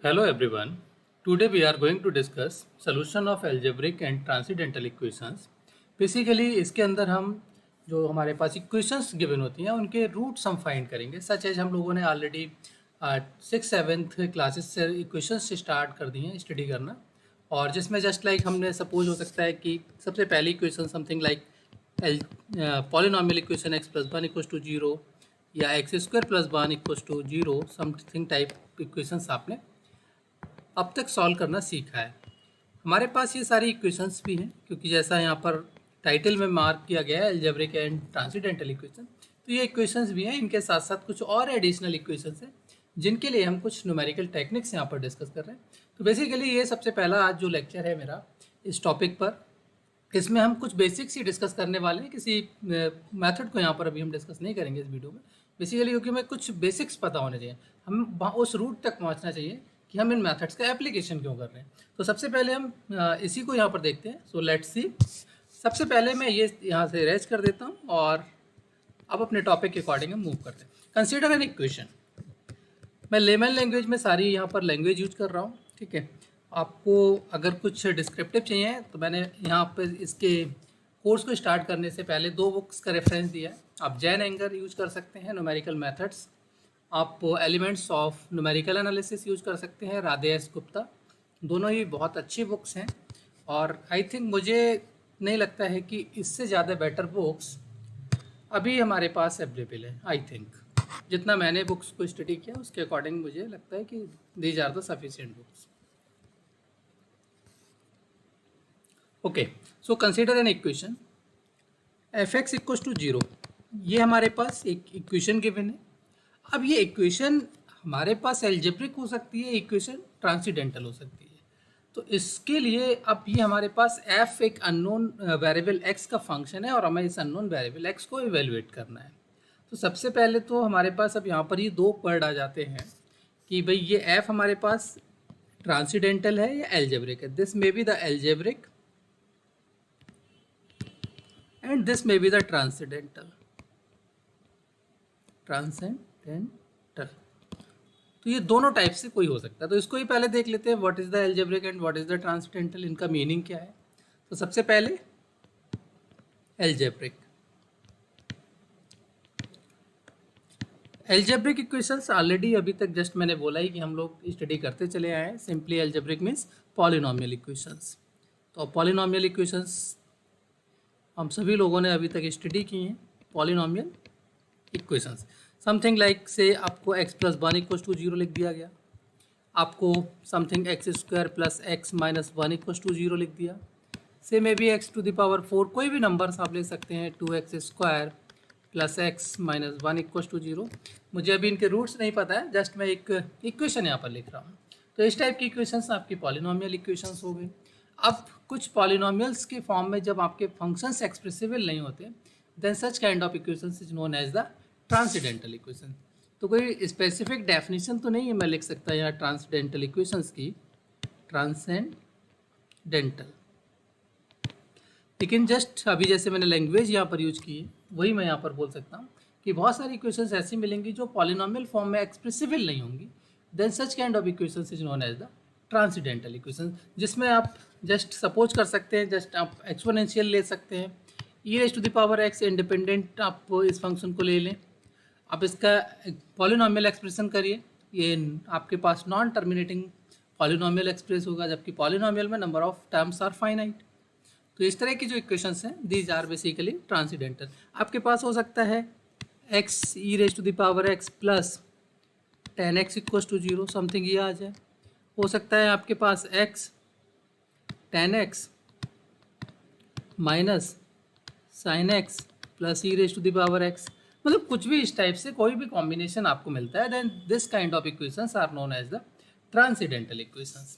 Hello everyone. Today we are going to discuss solution of algebraic and transcendental equations. Basically इसके अंदर हम जो हमारे पास इक्वेशंस गिवन होती हैं उनके रूट्स हम फाइंड करेंगे। सच एज हम लोगों ने ऑलरेडी 6th-7th क्लासेस से इक्वेशंस से स्टार्ट कर दी हैं स्टडी करना, और जिसमें जस्ट लाइक हमने सपोज हो सकता है कि सबसे पहली equation something like polynomial equation x plus one equals to zero या x square plus one equals to zero something type equations आपने अब तक सॉल्व करना सीखा है। हमारे पास ये सारी इक्वेशंस भी हैं क्योंकि जैसा यहाँ पर टाइटल में मार्क किया गया है अलजेब्रिक एंड ट्रांसेंडेंटल इक्वेशन, तो ये इक्वेशंस भी हैं। इनके साथ साथ कुछ और एडिशनल इक्वेशंस हैं जिनके लिए हम कुछ न्यूमेरिकल टेक्निक्स यहाँ पर डिस्कस कर रहे हैं। तो बेसिकली ये सबसे पहला आज जो लेक्चर है मेरा इस टॉपिक पर, इसमें हम कुछ बेसिक्स ही डिस्कस करने वाले हैं। किसी मेथड को यहाँ पर अभी हम डिस्कस नहीं करेंगे इस वीडियो में, बेसिकली क्योंकि हमें कुछ बेसिक्स पता होने चाहिए, हम उस रूट तक पहुँचना चाहिए कि हम इन मेथड्स का एप्लीकेशन क्यों कर रहे हैं। तो सबसे पहले हम इसी को यहाँ पर देखते हैं। So let's see. सबसे पहले मैं ये यहाँ से इरेज कर देता हूँ और अब अपने टॉपिक के अकॉर्डिंग हम मूव करते हैं। Consider an equation. मैं लेमन लैंग्वेज में सारी यहाँ पर लैंग्वेज यूज कर रहा हूँ, ठीक है। आपको अगर कुछ डिस्क्रिप्टिव चाहिए तो मैंने यहाँ पर इसके कोर्स को स्टार्ट करने से पहले 2 बुक्स का रेफरेंस दिया है। आप जैन एंगर यूज कर सकते हैं, न्यूमेरिकल मेथड्स, आप elements of numerical analysis use कर सकते हैं, राधे एस गुप्ता। दोनों ही बहुत अच्छी बुक्स हैं और आई थिंक मुझे नहीं लगता है कि इससे ज़्यादा बेटर बुक्स अभी हमारे पास अवेलेबल है। आई थिंक जितना मैंने बुक्स को स्टडी किया उसके अकॉर्डिंग मुझे लगता है कि these are the sufficient books. Okay, so consider an equation f x equals to zero. ये हमारे पास एक इक्वेशन गिवन है। अब ये इक्वेशन हमारे पास एल्जेब्रिक हो सकती है, इक्वेशन ट्रांसेंडेंटल हो सकती है। तो इसके लिए अब ये हमारे पास f एक अननोन वेरिएबल x का फंक्शन है और हमें इस अननोन वेरिएबल x को इवेलुएट करना है। तो सबसे पहले तो हमारे पास अब यहाँ पर ये 2 वर्ड आ जाते हैं कि भाई ये f हमारे पास ट्रांसेंडेंटल है या एल्जेब्रिक है। This may be the algebraic and this may be the transcendental. तो ये दोनों टाइप से कोई हो सकता है। तो इसको ही पहले देख लेते हैं, what is the algebraic and what is the transcendental, इनका मीनिंग क्या है। तो सबसे पहले एल्जेब्रिक। एल्जेब्रिक इक्वेशंस ऑलरेडी अभी तक जस्ट मैंने बोला ही कि हम लोग स्टडी करते चले आए हैं। Simply algebraic means polynomial equations. तो पॉलिनॉमियल इक्वेशंस हम सभी लोगों ने अभी तक स्टडी की हैं। Polynomial equations something like say आपको x plus one equals to zero लिख दिया गया, आपको something x square plus x minus one equals to zero लिख दिया, say maybe x to the power 4, कोई भी नंबर्स आप ले सकते हैं, 2x square plus x minus one equals to zero. मुझे अभी इनके रूट्स नहीं पता है, जस्ट मैं एक इक्वेशन यहाँ पर लिख रहा हूँ। तो इस टाइप की इक्वेशंस आपकी पॉलिनॉमियल इक्वेशंस हो गई। अब कुछ पॉलिनॉमियल्स के फॉर्म में जब आपके फंक्शंस एक्सप्रेसिबल नहीं होते, then such kind of equations is known as the transcendental equation. तो कोई स्पेसिफिक डेफिनेशन तो नहीं है मैं लिख सकता यहाँ ट्रांसेंडेंटल इक्वेशंस की, ट्रांसेंडेंटल, लेकिन जस्ट अभी जैसे मैंने लैंग्वेज यहाँ पर यूज की है वही मैं यहाँ पर बोल सकता हूँ कि बहुत सारी इक्वेशंस ऐसी मिलेंगी जो पॉलिनॉमियल फॉर्म में एक्सप्रेसिबल नहीं होंगी, then such kind of equations is known as the transcendental equation, जिसमें आप जस्ट सपोज कर सकते हैं, जस्ट आप एक्सपोनेंशियल ले सकते हैं, e raise to the power x independent आप इस फंक्शन को ले लें, आप इसका पॉलिनॉमियल एक्सप्रेशन करिए, ये आपके पास नॉन टर्मिनेटिंग पॉलिनॉमियल एक्सप्रेस होगा, जबकि पॉलिनॉमियल में number of terms are finite. तो इस तरह की जो इक्वेशंस हैं दीज आर बेसिकली ट्रांसेंडेंटल। आपके पास हो सकता है x e raise to the power x plus 10x equals to zero, something ये आ जाए। हो सकता है आपके पास x 10x minus sine x plus e raise to the power x, मतलब कुछ भी इस टाइप से कोई भी कॉम्बिनेशन आपको मिलता है, then this kind of equations are known as the transcendental equations.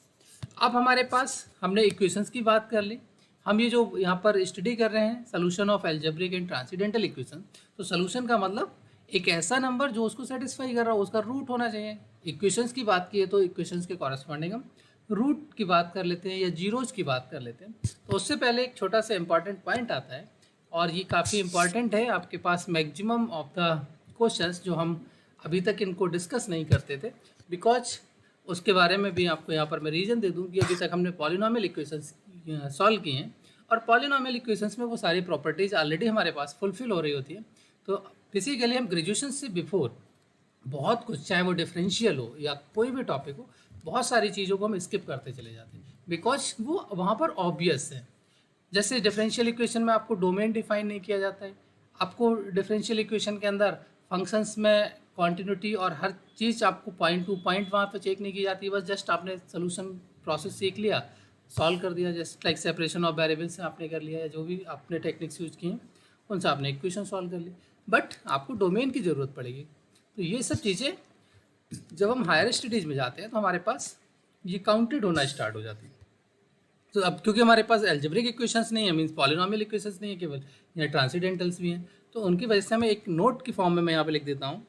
अब हमारे पास हमने इक्वेशंस की बात कर ली, हम ये जो यहाँ पर स्टडी कर रहे हैं solution of algebraic and transcendental equation. तो सोल्यूशन का मतलब एक ऐसा नंबर जो उसको सेटिस्फाई कर रहा हो, उसका रूट होना चाहिए। इक्वेशंस की बात की है तो इक्वेशंस के कॉरस्पॉन्डिंग हम रूट की बात कर लेते हैं या जीरोज की बात कर लेते हैं। तो उससे पहले एक छोटा सा इंपॉर्टेंट पॉइंट आता है और ये काफ़ी इंपॉर्टेंट है। आपके पास मैक्सिमम ऑफ द क्वेश्चंस जो हम अभी तक इनको डिस्कस नहीं करते थे, बिकॉज उसके बारे में भी आपको यहाँ पर मैं रीज़न दे दूँ कि अभी तक हमने पॉलिनॉमियल इक्वेशंस सॉल्व किए हैं और पॉलिनॉमियल इक्वेशंस में वो सारी प्रॉपर्टीज़ ऑलरेडी हमारे पास फुलफिल हो रही होती है। तो बेसिकली हम ग्रेजुएशन से बिफोर बहुत कुछ, चाहे वो डिफरेंशियल हो या कोई भी टॉपिक हो, बहुत सारी चीज़ों को हम स्किप करते चले जाते हैं बिकॉज वो वहाँ पर ऑब्वियस है। जैसे डिफरेंशियल इक्वेशन में आपको डोमेन डिफाइन नहीं किया जाता है, आपको डिफरेंशियल इक्वेशन के अंदर फंक्शंस में कॉन्टिन्यूटी और हर चीज़ आपको पॉइंट टू पॉइंट वहाँ पे चेक नहीं की जाती, बस जस्ट आपने सोल्यूशन प्रोसेस सीख लिया, सॉल्व कर दिया, just like separation of variables से आपने कर लिया या जो भी आपने टेक्निक्स यूज किए हैं उनसे आपने इक्वेशन सॉल्व कर ली, बट आपको डोमेन की ज़रूरत पड़ेगी। तो ये सब चीज़ें जब हम हायर स्टडीज़ में जाते हैं तो हमारे पास ये काउंटेड होना स्टार्ट हो जाती है। तो अब क्योंकि हमारे पास एल्जेब्रिक इक्वेशंस नहीं है, मींस पॉलिनॉमियल इक्वेशंस नहीं है केवल, या ट्रांसीडेंटल्स भी हैं, तो उनकी वजह से हमें एक नोट की फॉर्म में मैं यहाँ पे लिख देता हूँ,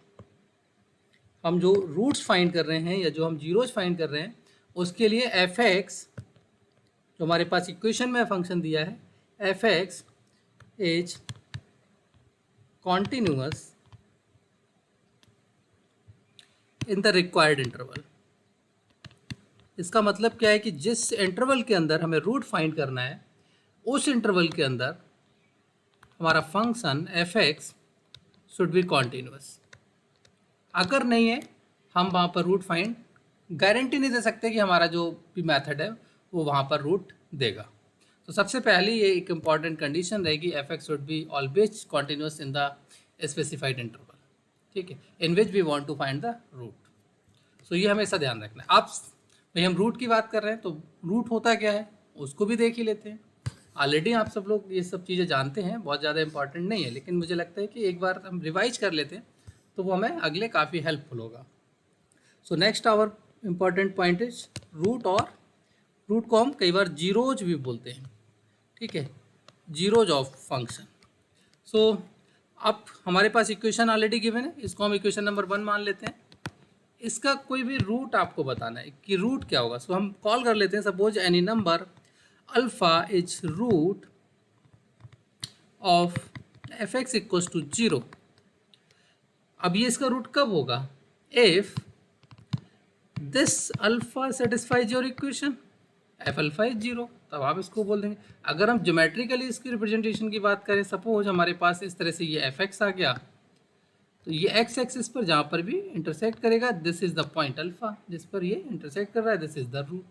हम जो रूट्स फाइंड कर रहे हैं या जो हम जीरोज फाइंड कर रहे हैं उसके लिए एफ एक्स जो हमारे पास इक्वेशन में फंक्शन दिया है, F x is continuous in the required interval. इसका मतलब क्या है कि जिस इंटरवल के अंदर हमें रूट फाइंड करना है उस इंटरवल के अंदर हमारा function F x should B continuous. अगर नहीं है हम वहाँ पर रूट फाइंड गारंटी नहीं दे सकते कि हमारा जो भी मेथड है वो वहाँ पर रूट देगा। तो सबसे पहले ये एक इम्पॉर्टेंट कंडीशन रहेगी, f x should be always continuous in the specified interval, ठीक है, in which we want to find the root. So ये हमेशा ध्यान रखना है। आप भाई हम रूट की बात कर रहे हैं तो रूट होता क्या है उसको भी देख ही लेते हैं। ऑलरेडी आप सब लोग ये सब चीज़ें जानते हैं, बहुत ज़्यादा इंपॉर्टेंट नहीं है, लेकिन मुझे लगता है कि एक बार हम रिवाइज कर लेते हैं तो वो हमें अगले काफ़ी हेल्पफुल होगा। So next our important point is root, और रूट को हम कई बार जीरोज भी बोलते हैं, ठीक है, जीरोज ऑफ फंक्शन। सो अब हमारे पास इक्वेशन ऑलरेडी गिवन है, इसको हम इक्वेशन नंबर 1 मान लेते हैं। इसका कोई भी रूट आपको बताना है कि रूट क्या होगा। सो हम कॉल कर लेते हैं, suppose any number alpha is root of f x equals to 0। अब ये इसका रूट कब होगा, if this alpha satisfies your equation, f alpha is 0, तब आप इसको बोल देंगे। अगर हम ज्योमेट्रिकली इसकी रिप्रेजेंटेशन की बात करें, सपोज हमारे पास इस तरह से ये एफ एक्स आ गया, तो ये एक्स एक्सिस पर जहाँ पर भी इंटरसेक्ट करेगा this is the point alpha, जिस पर ये इंटरसेक्ट कर रहा है दिस इज द रूट।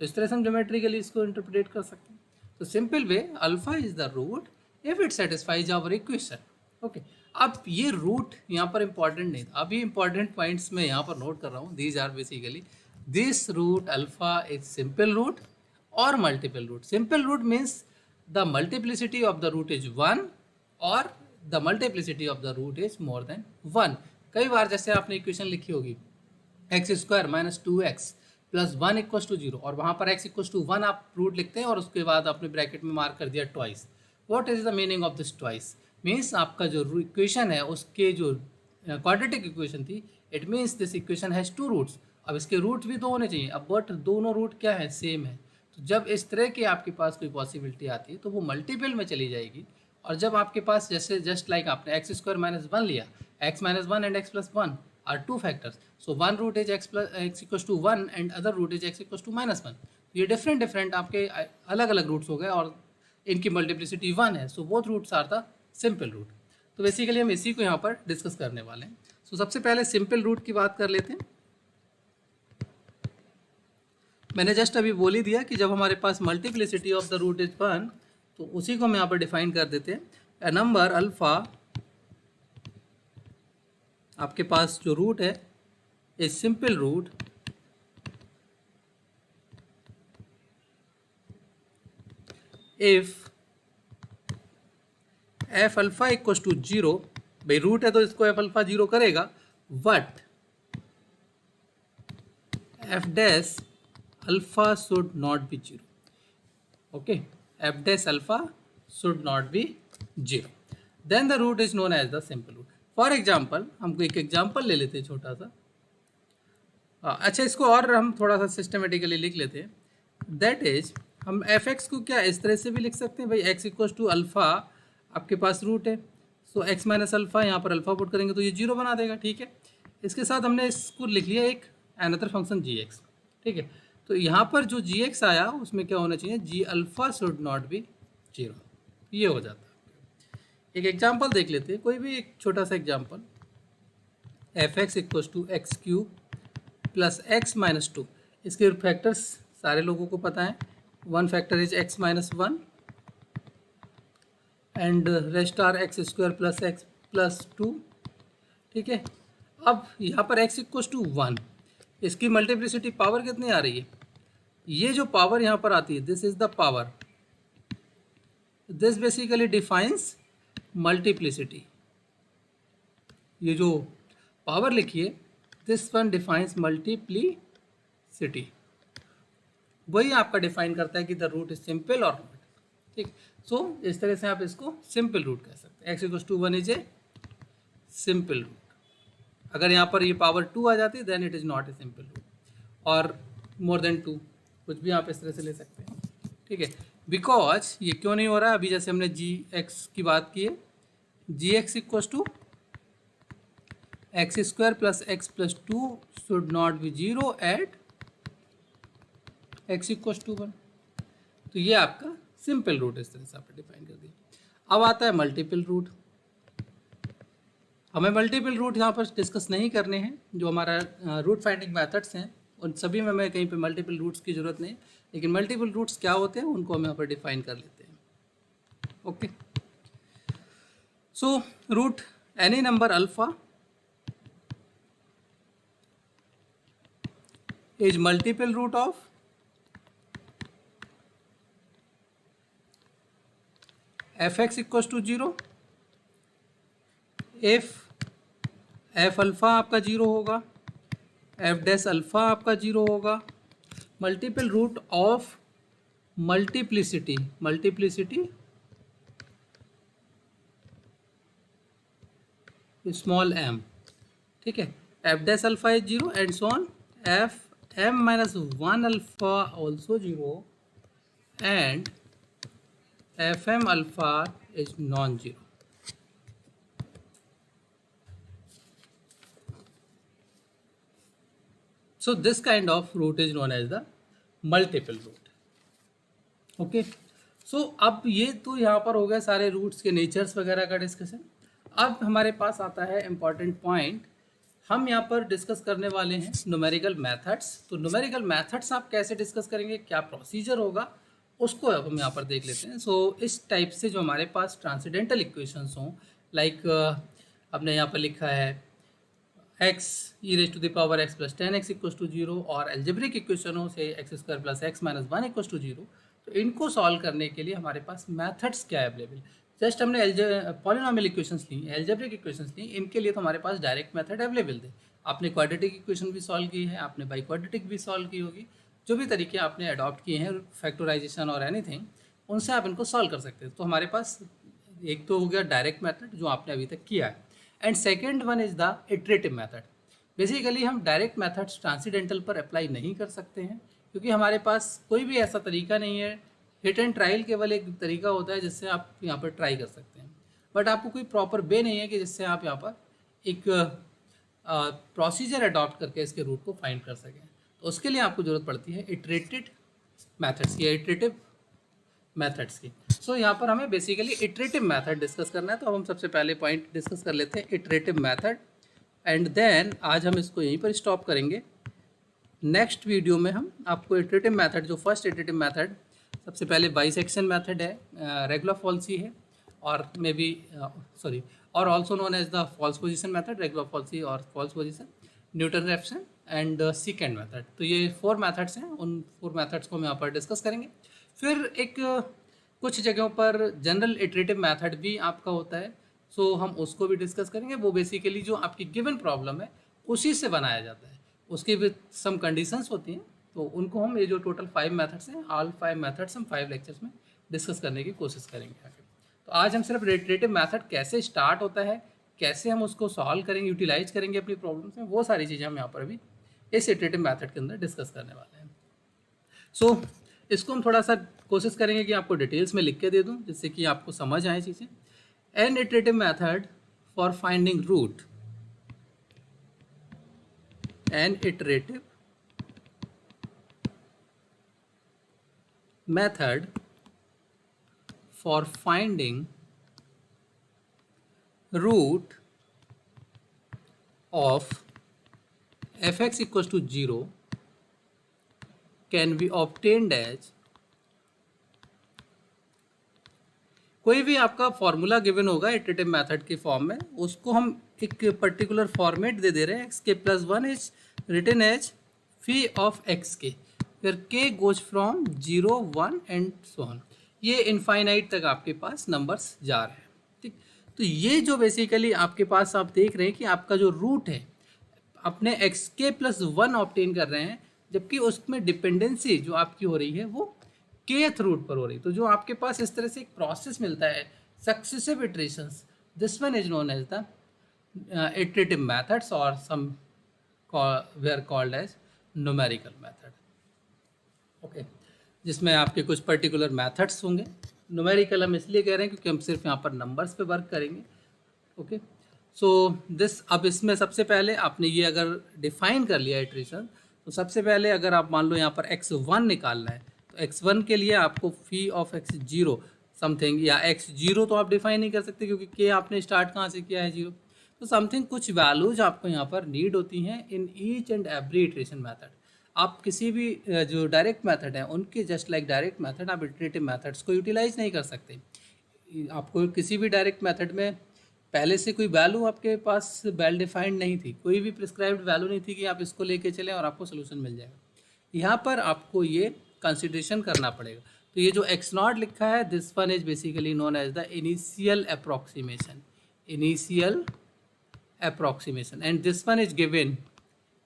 तो इस तरह से हम ज्योमेट्रिकली इसको इंटरप्रेट कर सकते हैं। तो simple way, alpha is the root if it satisfies our equation. Okay, अब ये रूट यहाँ पर इंपॉर्टेंट नहीं था, अभी इंपॉर्टेंट पॉइंट्स मैं यहाँ पर नोट कर रहा हूँ। These are basically this root alpha is simple root और multiple root. Simple root means the multiplicity of the root is 1 और the multiplicity of the root is more than 1। कई बार जैसे आपने इक्वेशन लिखी होगी x square minus 2x plus 1 equals to 0, और वहाँ पर x इक्वल्स टू 1 आप रूट लिखते हैं और उसके बाद आपने ब्रैकेट में मार्क कर दिया twice. What is the meaning of this twice, means आपका जो इक्वेशन है उसके जो क्वाड्रेटिक इक्वेशन थी, it means this equation has 2 roots. अब इसके रूट भी 2 होने चाहिए, अब बट दोनों रूट क्या है, सेम है। तो जब इस तरह की आपके पास कोई पॉसिबिलिटी आती है तो वो मल्टीपल में चली जाएगी। और जब आपके पास जैसे जस्ट लाइक आपने एक्स स्क्वायर माइनस 1 लिया, x minus 1 and x plus 1 are 2 factors, so one root is x equals to 1 and other root is x equals to minus 1। ये डिफरेंट आपके अलग अलग रूट्स हो गए और इनकी मल्टीप्लिसिटी 1 है, so both roots are the simple root. तो बेसिकली हम इसी को यहाँ पर डिस्कस करने वाले हैं। सो सबसे पहले सिंपल रूट की बात कर लेते हैं। मैंने जस्ट अभी बोल ही दिया कि जब हमारे पास multiplicity of the root is 1, तो उसी को हम यहाँ पर डिफाइन कर देते हैं। ए नंबर अल्फा, आपके पास जो रूट है a simple root if f alpha equals to 0, भाई रूट है तो इसको एफ अल्फा 0 करेगा, but f dash alpha should not be 0। Okay, f dash alpha should not be 0, then the root is known as the simple root. For example, हमको एक example ले लेते हैं छोटा सा। अच्छा, इसको और हम थोड़ा सा सिस्टमेटिकली लिख लेते हैं। दैट इज, हम एफ एक्स को क्या इस तरह से भी लिख सकते हैं, भाई एक्स इक्वल्स टू अल्फा, आपके पास रूट है, सो एक्स माइनस अल्फा, यहाँ पर अल्फा पुट करेंगे तो ये 0 बना देगा, ठीक है। इसके साथ हमने इसको लिख लिया एक अनदर फंक्शन जी एक्स, ठीक है। तो यहाँ पर जो जी एक्स आया उसमें क्या होना चाहिए, G alpha should not be zero, ये हो जाता है। एक एग्जाम्पल देख लेते हैं, कोई भी एक छोटा सा example, f x equals to x cube plus x minus two. इसके फैक्टर्स सारे लोगों को पता है, one factor is x minus one and rest are x square plus x plus two, ठीक है। अब यहाँ पर x इक्वल्स टू वन, इसकी मल्टीप्लिसिटी पावर कितनी आ रही है, ये जो पावर यहाँ पर आती है this is the power, this basically defines multiplicity. ये जो पावर लिखिए दिस वन डिफाइंस मल्टीप्लिसिटी, वही आपका डिफाइन करता है कि द रूट इज सिंपल और नॉट, ठीक। सो इस तरह से आप इसको सिंपल रूट कह सकते हैं, x equals to one is a simple root. अगर यहाँ पर ये पावर टू आ जाती है then it is not a simple root, और मोर देन टू कुछ भी आप इस तरह से ले सकते हैं, ठीक है। बिकॉज ये क्यों नहीं हो रहा है, अभी जैसे हमने जी एक्स की बात की है, G x equals to x square plus x plus two should not be zero at x equals to one. तो ये आपका सिंपल रूट इस तरह से आपने डिफाइन कर दिया। अब आता है मल्टीपल रूट। हमें मल्टीपल रूट यहाँ पर डिस्कस नहीं करने हैं, जो हमारा रूट फाइंडिंग मेथड्स हैं उन सभी में हमें कहीं पे मल्टीपल रूट्स की ज़रूरत नहीं, लेकिन मल्टीपल रूट्स क्या होते हैं उनको हम यहाँ पर डिफाइन कर लेते हैं। Okay, so root any number alpha is multiple root of f x equals to zero if f alpha आपका जीरो होगा, एफ डैश अल्फ़ा आपका जीरो होगा, multiple root of multiplicity, multiplicity small m, ठीक है। F dash alpha is zero and so on, f m minus one alpha also zero and f m alpha is non zero. So this kind of root is known as the multiple root. Okay, so अब ये तो यहाँ पर हो गए सारे roots के natures वगैरह का डिस्कशन। अब हमारे पास आता है इम्पॉर्टेंट पॉइंट, हम यहाँ पर डिस्कस करने वाले हैं न्यूमेरिकल मेथड्स। तो न्यूमेरिकल मेथड्स आप कैसे डिस्कस करेंगे, क्या प्रोसीजर होगा, उसको अब हम यहाँ पर देख लेते हैं। सो इस टाइप से जो हमारे पास ट्रांसेंडेंटल इक्वेशंस हों, लाइक हमने यहाँ पर लिखा है x e raise to the power x plus 10x equals to zero, और एल्जेब्रिक इक्वेशन हो से x square plus x minus one equals to zero. तो इनको सॉल्व करने के लिए हमारे पास मेथड्स क्या है अवेलेबल। जस्ट हमने पॉलिनॉमियल इक्वेशंस ली, एल्जेब्रिक इक्वेशंस ली, इनके लिए तो हमारे पास डायरेक्ट मेथड अवेलेबल थे। आपने क्वाड्रेटिक इक्वेशन भी सॉल्व की है, आपने बाई क्वाड्रेटिक भी सॉल्व की होगी, जो भी तरीके आपने अडॉप्ट किए हैं फैक्टराइजेशन और एनीथिंग, उनसे आप इनको सॉल्व कर सकते हैं। तो हमारे पास एक तो हो गया डायरेक्ट मेथड जो आपने अभी तक किया है, and second one is the iterative method. Basically हम डायरेक्ट मेथड्स ट्रांसीडेंटल पर अप्लाई नहीं कर सकते हैं, क्योंकि हमारे पास कोई भी ऐसा तरीका नहीं है। हिट एंड ट्रायल केवल एक तरीका होता है जिससे आप यहाँ पर ट्राई कर सकते हैं, बट आपको कोई प्रॉपर वे नहीं है कि जिससे आप यहाँ पर एक प्रोसीजर अडॉप्ट करके इसके रूट को फाइंड कर सकें। तो उसके लिए आपको ज़रूरत पड़ती है इटरेटेड मैथड्स की, इटरेटिव मैथड्स की। सो यहाँ पर हमें बेसिकली इटरेटिव मैथड डिस्कस करना है। तो अब हम सबसे पहले पॉइंट डिस्कस कर लेते हैं इटरेटिव मैथड, एंड देन आज हम इसको यहीं पर स्टॉप करेंगे। नेक्स्ट वीडियो में हम आपको इटरेटिव मेथड, जो फर्स्ट इटरेटिव मेथड सबसे पहले बाइसेक्शन मेथड है, रेगुलर फॉल्सी है, और मे बी और also known as the false position method, regula falsi और false position, Newton Raphson and secant method. तो ये 4 मेथड्स हैं, उन 4 मेथड्स को हम यहाँ पर डिस्कस करेंगे। फिर एक कुछ जगहों पर जनरल इटरेटिव मेथड भी आपका होता है, सो हम उसको भी डिस्कस करेंगे। वो बेसिकली जो आपकी गिवन प्रॉब्लम है उसी से बनाया जाता है, उसकी विद सम कंडीशंस होती हैं, तो उनको हम ये जो टोटल 5 मेथड्स हैं, ऑल 5 मेथड्स हम 5 लेक्चर्स में डिस्कस करने की कोशिश करेंगे आगे। तो आज हम सिर्फ इटरेटिव मेथड कैसे स्टार्ट होता है, कैसे हम उसको सॉल्व करेंगे, यूटिलाइज करेंगे अपनी प्रॉब्लम्स में, वो सारी चीज़ें हम यहाँ पर अभी इस इटरेटिव मेथड के अंदर डिस्कस करने वाले हैं। सो इसको हम थोड़ा सा कोशिश करेंगे कि आपको डिटेल्स में लिख के दे दूँ, जिससे कि आपको समझ आए चीज़ें। An iterative method for finding root. an iterative method for finding root of fx equals to 0 can be obtained as, कोई भी आपका फॉर्मूला गिवन होगा इटरेटिव मेथड के फॉर्म में, उसको हम एक पर्टिकुलर फॉर्मेट दे रहे हैं, x k plus one is written as phi of x k, फिर k goes from 0 1 and so on, ये इनफाइनाइट तक आपके पास नंबर्स जा रहे हैं। ठीक, तो ये जो बेसिकली आपके पास आप देख रहे हैं कि आपका जो रूट है अपने x k plus one obtain कर रहे हैं, जबकि उसमें डिपेंडेंसी जो आपकी हो रही है वो kth रूट पर हो रही। तो जो आपके पास इस तरह से एक प्रोसेस मिलता है successive iterations, this one is known as the iterative methods और somewhere called as numerical method. Okay, जिसमें आपके कुछ पर्टिकुलर मेथड्स होंगे। न्यूमेरिकल हम इसलिए कह रहे हैं क्योंकि हम सिर्फ यहाँ पर नंबर्स पे वर्क करेंगे। ओके, सो दिस, अब इसमें सबसे पहले आपने ये अगर डिफाइन कर लिया इटरेशन, तो सबसे पहले अगर आप मान लो यहाँ पर x1 निकालना है, तो x1 के लिए आपको फी ऑफ x0 समथिंग, या x0 तो आप डिफाइन नहीं कर सकते क्योंकि k आपने स्टार्ट कहाँ से किया है 0, तो समथिंग कुछ वैल्यूज आपको यहाँ पर नीड होती हैं in each and every iteration method. आप किसी भी जो डायरेक्ट मेथड है उनके जस्ट लाइक डायरेक्ट मेथड आप इटरेटिव मेथड्स को यूटिलाइज नहीं कर सकते। आपको किसी भी डायरेक्ट मेथड में पहले से कोई वैल्यू आपके पास वेल डिफाइंड नहीं थी, कोई भी प्रिस्क्राइब्ड वैल्यू नहीं थी कि आप इसको लेके चलें और आपको सोल्यूशन मिल जाएगा। यहाँ पर आपको ये कंसिडरेशन करना पड़ेगा। तो ये जो x0 लिखा है, this one is basically known as the initial approximation, initial approximation, and this one is given,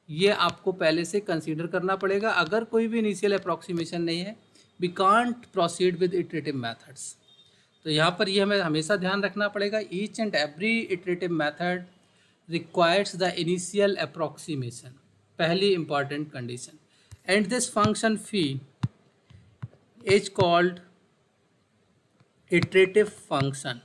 ये आपको पहले से कंसीडर करना पड़ेगा। अगर कोई भी इनिशियल अप्रॉक्सीमेशन नहीं है, we can't proceed with iterative methods. तो यहाँ पर ये हमें हमेशा ध्यान रखना पड़ेगा, each and every iterative method requires the initial approximation, पहली important condition, and this function phi is called iterative function.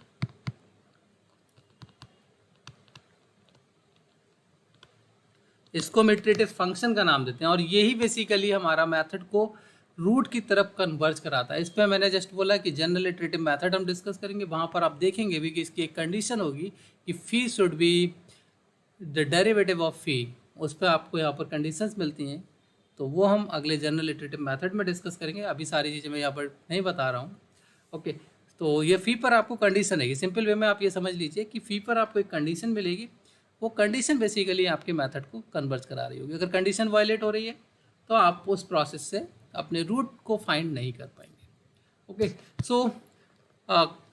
इसको हम इटरेटिव फंक्शन का नाम देते हैं और यही बेसिकली हमारा मेथड को रूट की तरफ कन्वर्ज कराता है। इस पर मैंने जस्ट बोला कि जनरल इटरेटिव मेथड हम डिस्कस करेंगे, वहाँ पर आप देखेंगे भी कि इसकी एक कंडीशन होगी कि phi should be the derivative of phi, उस पर आपको यहाँ पर कंडीशंस मिलती हैं, तो वो हम अगले जनरल इटरेटिव मेथड में डिस्कस करेंगे। अभी सारी चीज़ें मैं यहाँ पर नहीं बता रहा हूँ। ओके, तो ये फ़ी पर आपको कंडीशन है, सिंपल वे में आप ये समझ लीजिए कि फ़ी पर आपको एक कंडीशन मिलेगी, वो कंडीशन बेसिकली आपके मेथड को कन्वर्ज करा रही होगी। अगर कंडीशन वायलेट हो रही है तो आप उस प्रोसेस से अपने रूट को फाइंड नहीं कर पाएंगे। ओके, सो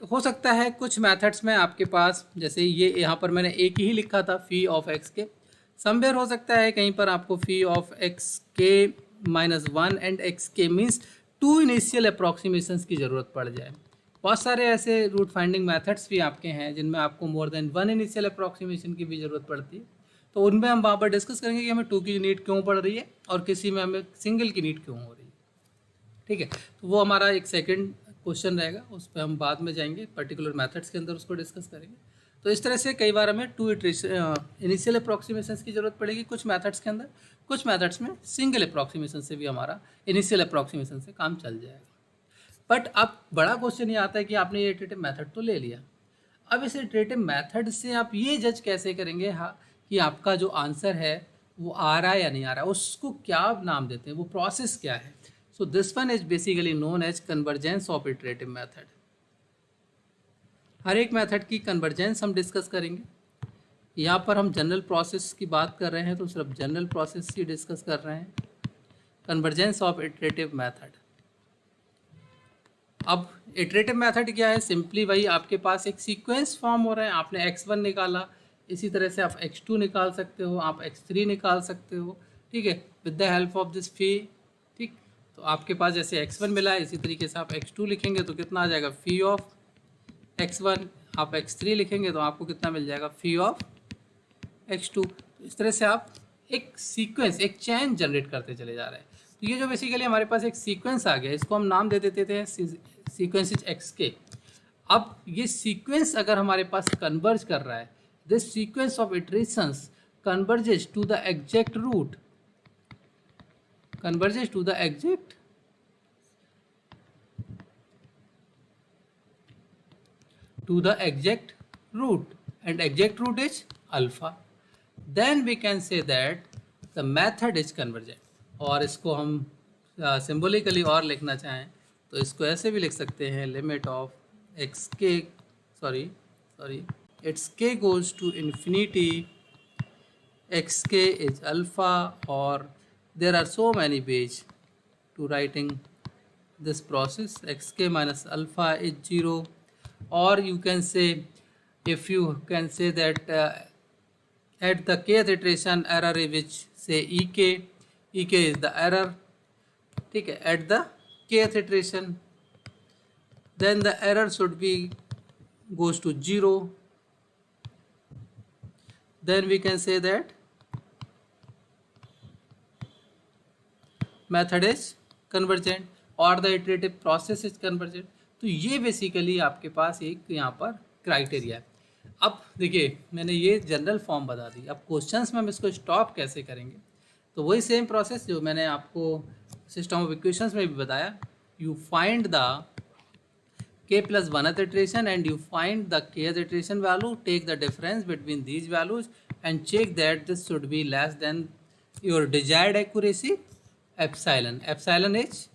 हो सकता है कुछ मेथड्स में आपके पास, जैसे ये यहाँ पर मैंने एक ही लिखा था फी ऑफ एक्स के, समवेयर हो सकता है कहीं पर आपको फी ऑफ एक्स के माइनस वन एंड एक्स के मीन्स 2 इनिशियल अप्रॉक्सीमेशंस की ज़रूरत पड़ जाए। बहुत सारे ऐसे रूट फाइंडिंग मेथड्स भी आपके हैं जिनमें आपको मोर देन 1 इनिशियल अप्रॉक्सीमेशन की भी ज़रूरत पड़ती है, तो उनमें हम वहाँ पर डिस्कस करेंगे कि हमें 2 की नीड क्यों पड़ रही है और किसी में हमें सिंगल की नीड क्यों हो रही है। ठीक है, तो वो हमारा एक सेकंड क्वेश्चन रहेगा, उस पर हम बाद में जाएंगे, पर्टिकुलर मेथड्स के अंदर उसको डिस्कस करेंगे। तो इस तरह से कई बार हमें 2 इनिशियल अप्रॉक्सीमेशंस की ज़रूरत पड़ेगी कुछ मेथड्स के अंदर, कुछ मेथड्स में सिंगल अप्रॉक्सीमेशन से भी हमारा इनिशियल अप्रॉक्सीमेशन से काम चल जाएगा। बट अब बड़ा क्वेश्चन ये आता है कि आपने ये इटरेटिव मेथड तो ले लिया, अब इस इटरेटिव मेथड से आप ये जज कैसे करेंगे हाँ कि आपका जो आंसर है वो आ रहा है या नहीं आ रहा है, उसको क्या नाम देते हैं, वो प्रोसेस क्या है। So this one is basically known as convergence of iterative method. हर एक मेथड की कन्वर्जेंस हम डिस्कस करेंगे। यहाँ पर हम जनरल प्रोसेस की बात कर रहे हैं तो सिर्फ जनरल प्रोसेस ही डिस्कस कर रहे हैं, कन्वर्जेंस ऑफ इटरेटिव मेथड। अब इटरेटिव मेथड क्या है, सिंपली वही आपके पास एक सीक्वेंस फॉर्म हो रहा है, आपने x1 निकाला, इसी तरह से आप x2 निकाल सकते हो, आप x3 निकाल सकते हो, ठीक है, with the help of this phi. ठीक, तो आपके पास जैसे x1 मिला है, इसी तरीके से आप x2 लिखेंगे तो कितना आ जाएगा फी ऑफ x1, आप x3 लिखेंगे तो आपको कितना मिल जाएगा फी ऑफ x2। तो इस तरह से आप एक सीक्वेंस, एक चैन जनरेट करते चले जा रहे हैं। तो ये जो बेसिकली हमारे पास एक सीक्वेंस आ गया, इसको हम नाम दे देते थे सीक्वेंसेज एक्स के। अब ये सीक्वेंस अगर हमारे पास कन्वर्ज कर रहा है, this sequence of iterations converges to the exact root, converges to the exact root, and exact root is alpha, then we can say that the method is convergent. और इसको हम सिम्बोलिकली और लिखना चाहें तो इसको ऐसे भी लिख सकते हैं, लिमिट ऑफ एक्स के सॉरी इट्स के गोज टू इन्फिनिटी, एक्स के इज अल्फा, और there are so many ways to writing this process. Xk minus alpha is 0, or you can say, if you can say that at the kth iteration error is which say ek is the error, ठीक है, at the kth iteration, then the error should be goes to 0, then we can say that method is convergent और the iterative process is convergent. तो ये basically आपके पास एक यहाँ पर criteria है. अब देखिए मैंने ये जनरल फॉर्म बता दी, अब क्वेश्चंस में हम इसको स्टॉप कैसे करेंगे, तो वही सेम प्रोसेस जो मैंने आपको सिस्टम ऑफ इक्वेशंस में भी बताया. You find the k plus 1th iteration and you find the kth iteration value, take the difference between these values and check that this should be less than your desired accuracy epsilon. Epsilon is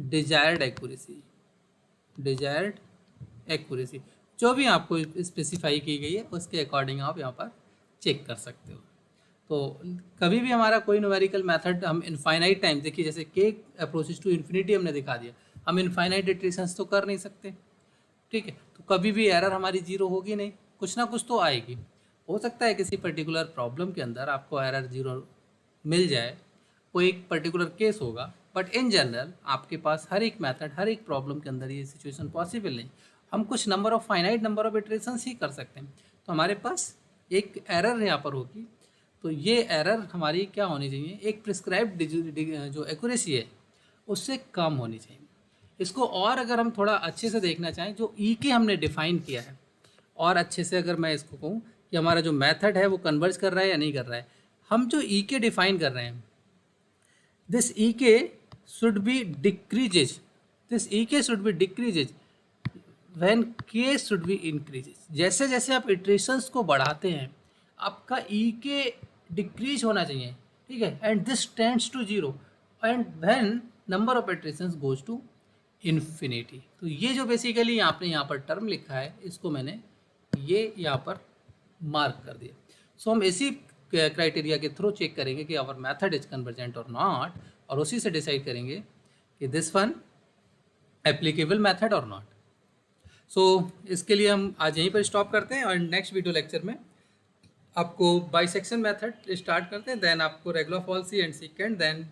desired accuracy, जो भी आपको specify की गई है उसके according आप यहाँ पर चेक कर सकते हो. तो कभी भी हमारा कोई न्यूमेरिकल मेथड हम इनफाइनाइट टाइम, देखिए जैसे के अप्रोचेस टू इन्फिनिटी हमने दिखा दिया, हम इनफाइनाइट इटरेशंस तो कर नहीं सकते, ठीक है. तो कभी भी एरर हमारी जीरो होगी नहीं, कुछ ना कुछ तो आएगी. हो सकता है किसी पर्टिकुलर प्रॉब्लम के अंदर आपको एरर जीरो मिल जाए, कोई एक पर्टिकुलर केस होगा, बट इन जनरल आपके पास हर एक मेथड हर एक प्रॉब्लम के अंदर ये सिचुएशन पॉसिबल नहीं. हम कुछ number of finite number of iterations ही कर सकते हैं. तो हमारे पास एक एरर यहाँ पर होगी, तो ये एरर हमारी क्या होनी चाहिए, एक प्रिस्क्राइब्ड जो एक्यूरेसी है उससे कम होनी चाहिए. इसको और अगर हम थोड़ा अच्छे से देखना चाहें, जो ई के हमने डिफाइन किया है, और अच्छे से अगर मैं इसको कहूँ कि हमारा जो मेथड है वो कन्वर्ज कर रहा है या नहीं कर रहा है, हम जो ई के डिफाइन कर रहे हैं, this ek should be decreases, when k should be increases. जैसे जैसे आप इटरेशंस को बढ़ाते हैं आपका ek डिक्रीज होना चाहिए, ठीक है, and this tends to 0 and when number of iterations goes to infinity. तो ये जो बेसिकली आपने यहाँ पर टर्म लिखा है इसको मैंने ये यहाँ पर मार्क कर दिया. सो हम इसी क्राइटेरिया के थ्रू चेक करेंगे कि आवर मेथड इज कन्वर्जेंट और नॉट, और उसी से डिसाइड करेंगे कि दिस वन एप्लीकेबल मेथड और नॉट. सो इसके लिए हम आज यहीं पर स्टॉप करते हैं और नेक्स्ट वीडियो लेक्चर में आपको बाइसेक्शन मेथड स्टार्ट करते हैं, देन आपको regula falsi and secant, then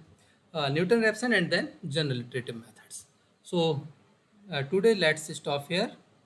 Newton Raphson and then general iterative methods. So today let's stop here.